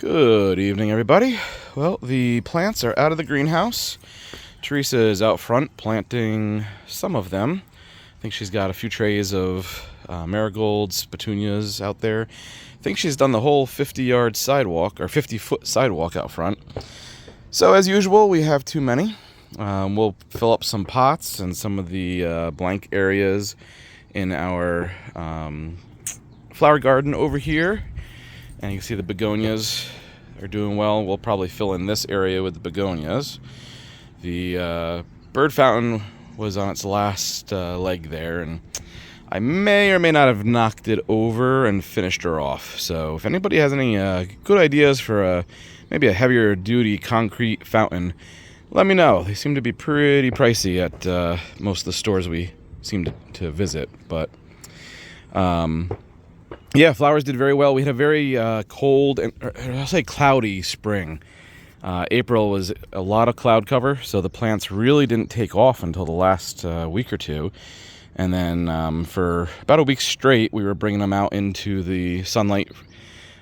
Good evening, everybody. Well, the plants are out of the greenhouse. Teresa is out front planting some of them. I think she's got a few trays of marigolds, petunias out there. I think she's done the whole 50-yard sidewalk, or 50-foot sidewalk out front. So as usual, we have too many. We'll fill up some pots and some of the blank areas in our flower garden over here. And you can see the begonias are doing well. We'll probably fill in this area with the begonias. The bird fountain was on its last leg there, and I may or may not have knocked it over and finished her off. So if anybody has any good ideas for maybe a heavier duty concrete fountain, let me know. They seem to be pretty pricey at most of the stores we seem to visit. But yeah, flowers did very well. We had a very cold and I'll say cloudy spring. April was a lot of cloud cover, so the plants really didn't take off until the last week or two. And then for about a week straight, we were bringing them out into the sunlight.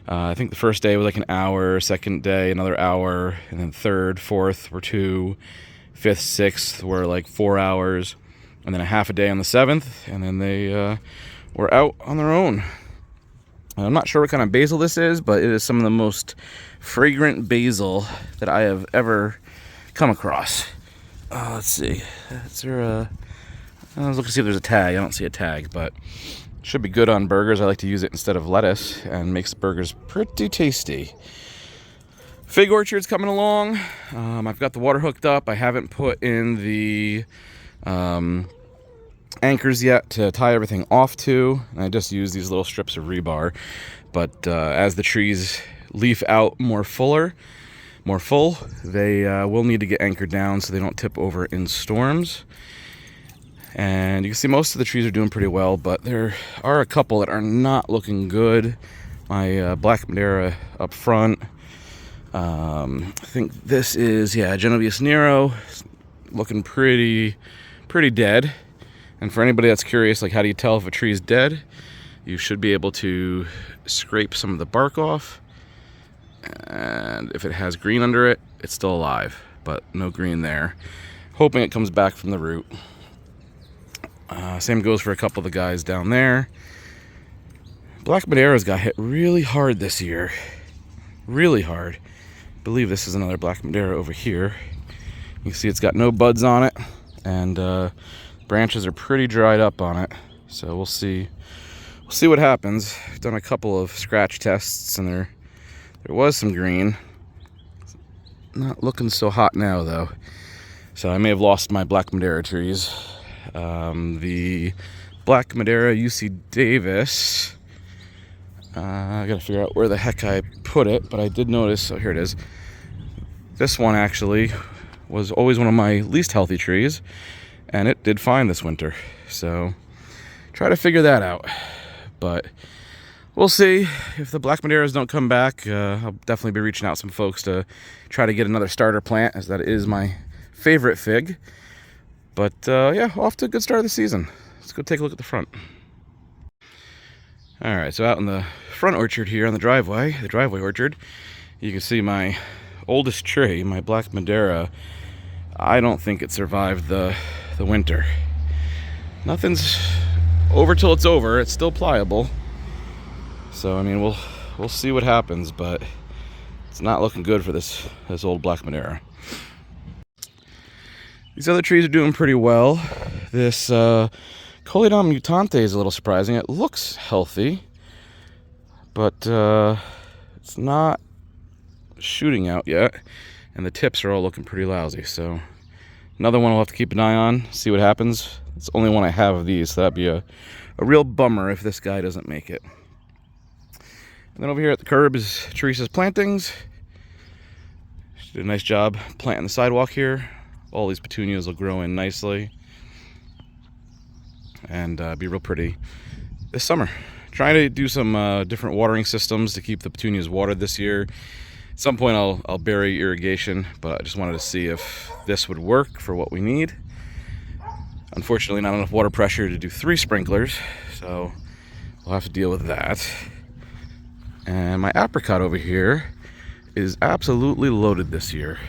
I think the first day was like an hour, second day another hour, and then third, fourth were 2, fifth, sixth were like 4 hours, and then a half a day on the 7th, and then they were out on their own. I'm not sure what kind of basil this is, but it is some of the most fragrant basil that I have ever come across. Let's see. Is there I was looking to see if there's a tag. I don't see a tag, but it should be good on burgers. I like to use it instead of lettuce, and makes burgers pretty tasty. Fig orchard's coming along. I've got the water hooked up. I haven't put in the anchors yet to tie everything off to. I just use these little strips of rebar, but as the trees leaf out more full, they will need to get anchored down so they don't tip over in storms. And you can see most of the trees are doing pretty well, but there are a couple that are not looking good. My Black Madeira up front, I think this is Genovese Nero, looking pretty dead. And for anybody that's curious, like how do you tell if a tree is dead? You should be able to scrape some of the bark off. And if it has green under it, it's still alive, but no green there. Hoping it comes back from the root. Same goes for a couple of the guys down there. Black Madeira's got hit really hard this year. Really hard. I believe this is another Black Madeira over here. You can see it's got no buds on it, and branches are pretty dried up on it, so we'll see what happens. I've done a couple of scratch tests, and there was some green. Not looking so hot now though, so I may have lost my Black Madeira trees. The Black Madeira UC Davis, I gotta figure out where the heck I put it, but I did notice, oh here it is. This one actually was always one of my least healthy trees, and it did fine this winter, so try to figure that out. But we'll see. If the Black Madeiras don't come back, I'll definitely be reaching out to some folks to try to get another starter plant, as that is my favorite fig. But yeah, off to a good start of the season. Let's go take a look at the front. All right, so out in the front orchard here on the driveway orchard, you can see my oldest tree, my Black Madeira. I don't think it survived the winter. Nothing's over till it's over. It's still pliable. So I mean, we'll see what happens, but it's not looking good for this old Black Madeira. These other trees are doing pretty well. This Coleodon mutante is a little surprising. It looks healthy, but it's not shooting out yet, and the tips are all looking pretty lousy. So another one we'll have to keep an eye on, see what happens. It's the only one I have of these, so that'd be a real bummer if this guy doesn't make it. And then over here at the curb is Teresa's plantings. She did a nice job planting the sidewalk here. All these petunias will grow in nicely and be real pretty this summer. Trying to do some different watering systems to keep the petunias watered this year. At some point I'll bury irrigation, but I just wanted to see if this would work for what we need. Unfortunately, not enough water pressure to do 3 sprinklers, so we'll have to deal with that. And my apricot over here is absolutely loaded this year.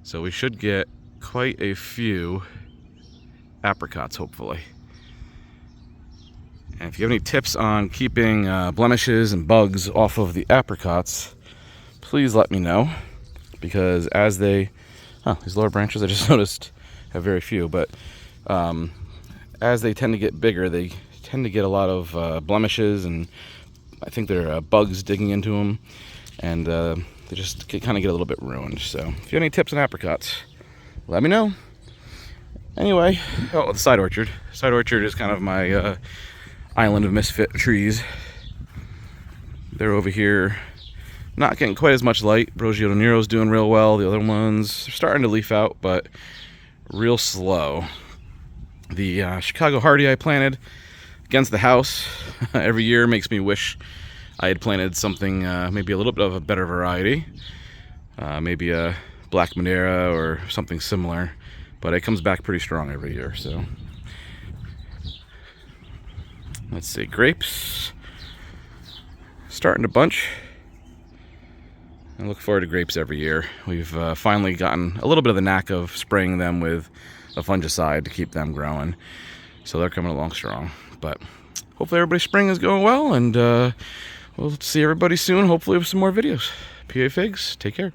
So we should get quite a few apricots, hopefully. And if you have any tips on keeping blemishes and bugs off of the apricots, please let me know. Because as they, these lower branches I just noticed have very few, but as they tend to get bigger, they tend to get a lot of blemishes, and I think there are bugs digging into them, and they just kind of get a little bit ruined. So if you have any tips on apricots, let me know. Anyway, the side orchard. Side orchard is kind of my island of misfit trees. They're over here, not getting quite as much light. Brogio de Nero's doing real well. The other ones are starting to leaf out, but real slow. The Chicago Hardy I planted against the house every year makes me wish I had planted something maybe a little bit of a better variety, maybe a Black Madeira or something similar, but it comes back pretty strong every year. So let's see, grapes starting to bunch. I look forward to grapes every year. We've finally gotten a little bit of the knack of spraying them with a fungicide to keep them growing, so they're coming along strong. But hopefully everybody's spring is going well, and we'll see everybody soon, hopefully with some more videos. PA Figs, take care.